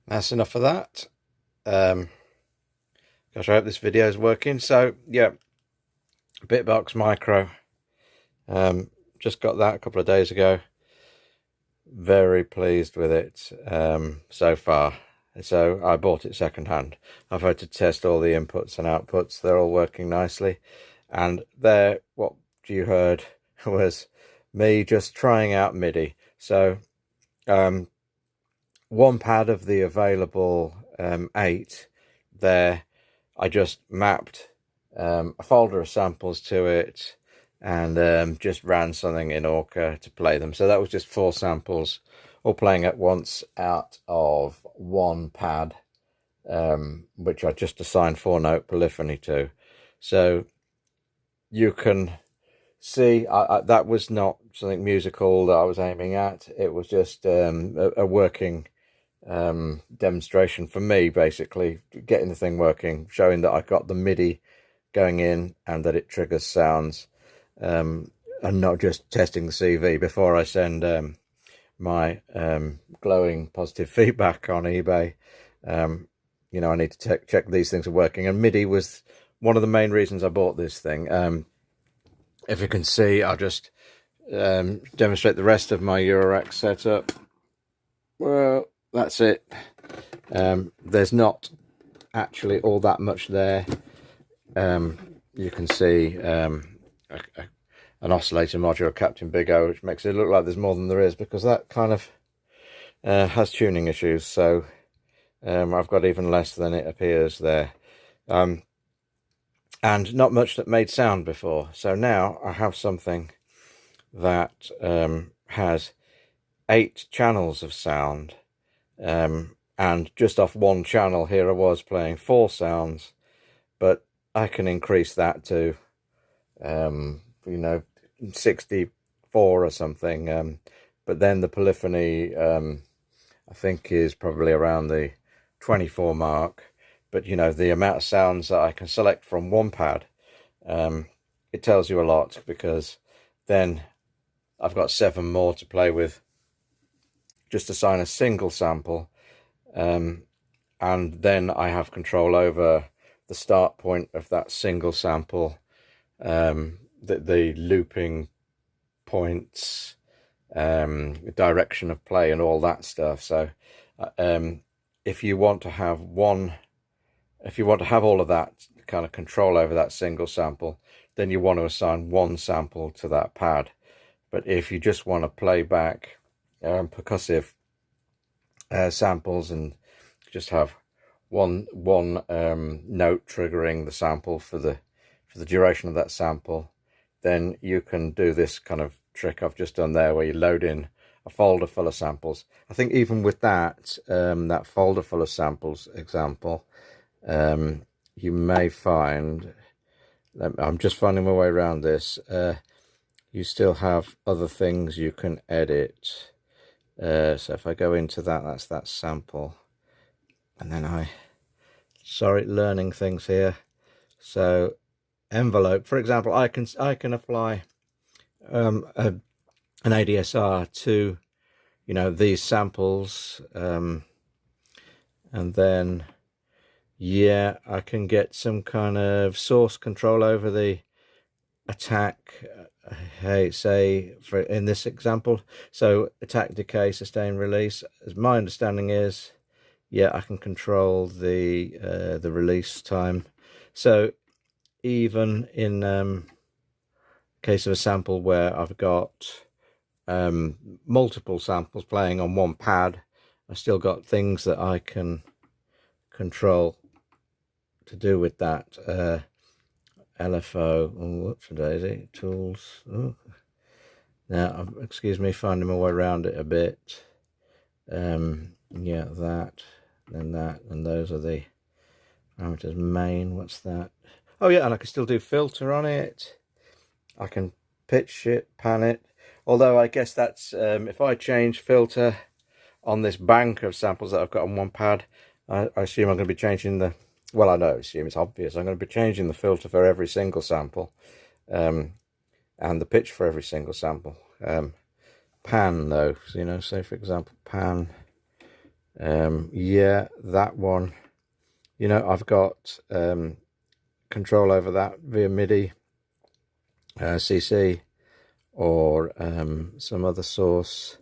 That's enough of that. Gosh, I hope this video is working. So yeah, Bitbox Micro. Just got that a couple of days ago. Very pleased with it so far. So I bought it secondhand. I've had to test all the inputs and outputs. They're all working nicely. And there, what you heard was me just trying out MIDI. So one pad of the available 8 there, I just mapped a folder of samples to it and just ran something in Orca to play them. So that was just 4 samples all playing at once out of one pad, which I just assigned 4-note polyphony to. So you can see that was not something musical that I was aiming at. It was just a working demonstration for me, basically getting the thing working, showing that I got the MIDI going in and that it triggers sounds, and not just testing the CV before I send my glowing positive feedback on eBay. You know, I need to check these things are working, and MIDI was one of the main reasons I bought this thing. If you can see, I'll just demonstrate the rest of my Eurorack setup. Well, that's it. There's not actually all that much there. You can see an oscillator module, Captain Big O, which makes it look like there's more than there is, because that kind of has tuning issues. So I've got even less than it appears there. And not much that made sound before. So now I have something that has 8 channels of sound, and just off one channel here I was playing 4 sounds, but I can increase that to you know, 64 or something, but then the polyphony I think is probably around the 24 mark. But you know, the amount of sounds that I can select from one pad, it tells you a lot, because then I've got 7 more to play with. Just assign a single sample, and then I have control over the start point of that single sample, the looping points, direction of play and all that stuff. So if you want to have all of that kind of control over that single sample, then you want to assign 1 sample to that pad. But if you just want to play back percussive samples and just have one note triggering the sample for the duration of that sample, then you can do this kind of trick I've just done there, where you load in a folder full of samples. I think even with that that folder full of samples example, you may find, I'm just finding my way around this, you still have other things you can edit. So if I go into that, that's that sample, and then sorry, learning things here. So envelope, for example, I can apply an ADSR to, you know, these samples, and then yeah, I can get some kind of source control over the attack. Hey, say for in this example, so attack, decay, sustain, release, as my understanding is, yeah, I can control the release time. So even in case of a sample where I've got multiple samples playing on one pad, I still got things that I can control to do with that. LFO, oh, whoops a daisy, tools. Oh. Now, excuse me, finding my way around it a bit. Yeah, that, then that, and those are the parameters. Main, what's that? Oh yeah, and I can still do filter on it. I can pitch it, pan it. Although I guess that's, if I change filter on this bank of samples that I've got on one pad, I assume I'm going to be changing the, well, I know, assume it's obvious, I'm going to be changing the filter for every single sample, and the pitch for every single sample. Pan though, you know, say for example pan, Yeah, that one, you know, I've got control over that via MIDI, CC, or some other source.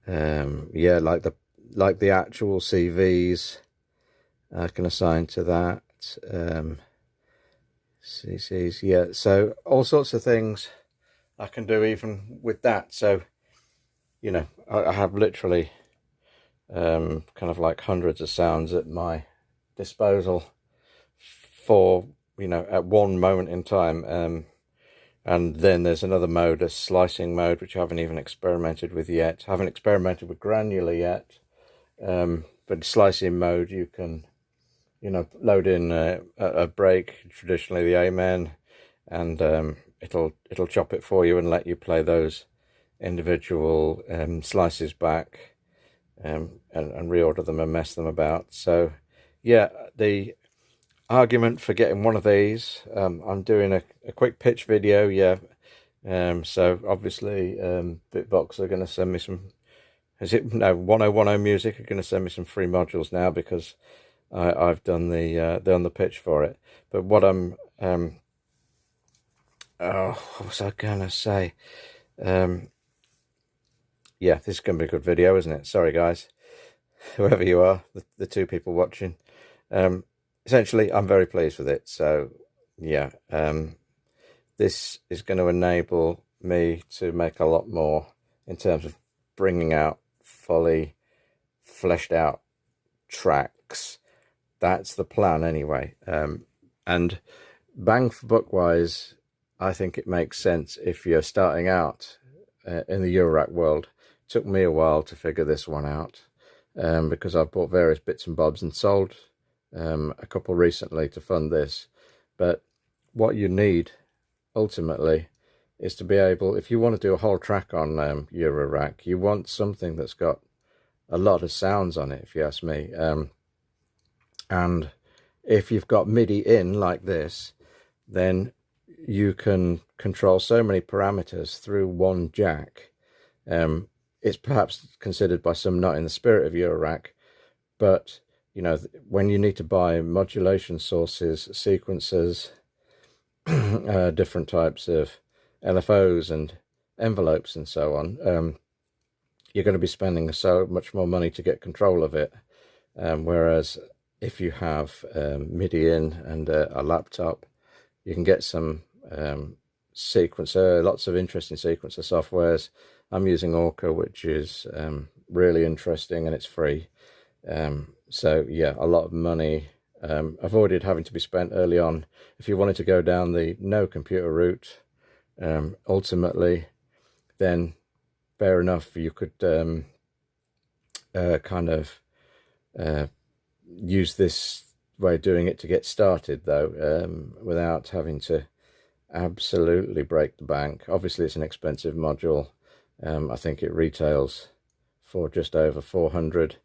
Yeah, like the actual CVs I can assign to that. CCs, yeah, so all sorts of things I can do even with that. So, you know, I have literally kind of like hundreds of sounds at my disposal for, you know, at one moment in time. And then there's another mode, a slicing mode, which I haven't even experimented with yet. I haven't experimented with granular yet. But slicing mode, you can, you know, load in a break, traditionally the Amen, and it'll chop it for you and let you play those individual slices back, and reorder them and mess them about. So yeah, the argument for getting one of these, I'm doing a quick pitch video. Yeah, so obviously Bitbox are going to send me some, is it, no, 1010 Music are going to send me some free modules now, because I've done the pitch for it. But what I'm oh, what was I gonna say? Yeah, this is gonna be a good video, isn't it? Sorry guys, whoever you are, the two people watching. Essentially, I'm very pleased with it. So yeah, this is going to enable me to make a lot more in terms of bringing out fully fleshed out tracks. That's the plan anyway. And bang for buck wise, I think it makes sense if you're starting out in the Eurorack world. It took me a while to figure this one out, because I've bought various bits and bobs and sold a couple recently to fund this. But what you need ultimately is to be able, if you want to do a whole track on Eurorack, you want something that's got a lot of sounds on it, if you ask me. And if you've got MIDI in like this, then you can control so many parameters through one jack. It's perhaps considered by some not in the spirit of Eurorack, but you know, when you need to buy modulation sources, sequencers, different types of LFOs and envelopes and so on, you're going to be spending so much more money to get control of it. Whereas if you have MIDI in and a laptop, you can get some sequencer, lots of interesting sequencer softwares. I'm using Orca, which is really interesting, and it's free. So yeah, a lot of money avoided having to be spent early on. If you wanted to go down the no computer route, ultimately, then fair enough, you could kind of use this way of doing it to get started, though, without having to absolutely break the bank. Obviously, it's an expensive module. I think it retails for just over 400.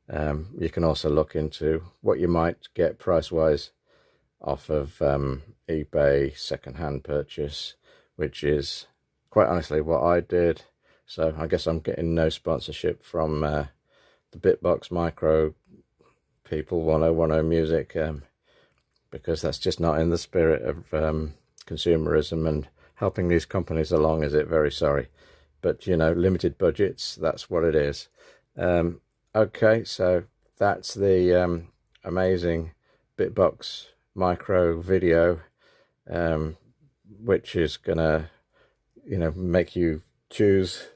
You can also look into what you might get price-wise off of eBay second-hand purchase, which is quite honestly what I did. So I guess I'm getting no sponsorship from the Bitbox Micro people, 1010 Music, because that's just not in the spirit of consumerism and helping these companies along, is it? Very sorry. But, you know, limited budgets, that's what it is. Okay, so that's the amazing Bitbox Micro video, which is gonna, you know, make you choose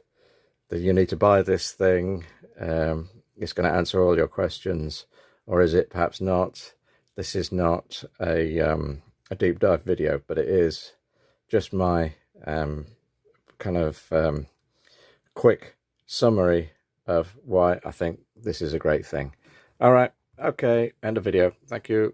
that you need to buy this thing. It's going to answer all your questions, or is it perhaps not? This is not a deep dive video, but it is just my kind of quick summary of why I think this is a great thing. All right, okay, end of video. Thank you.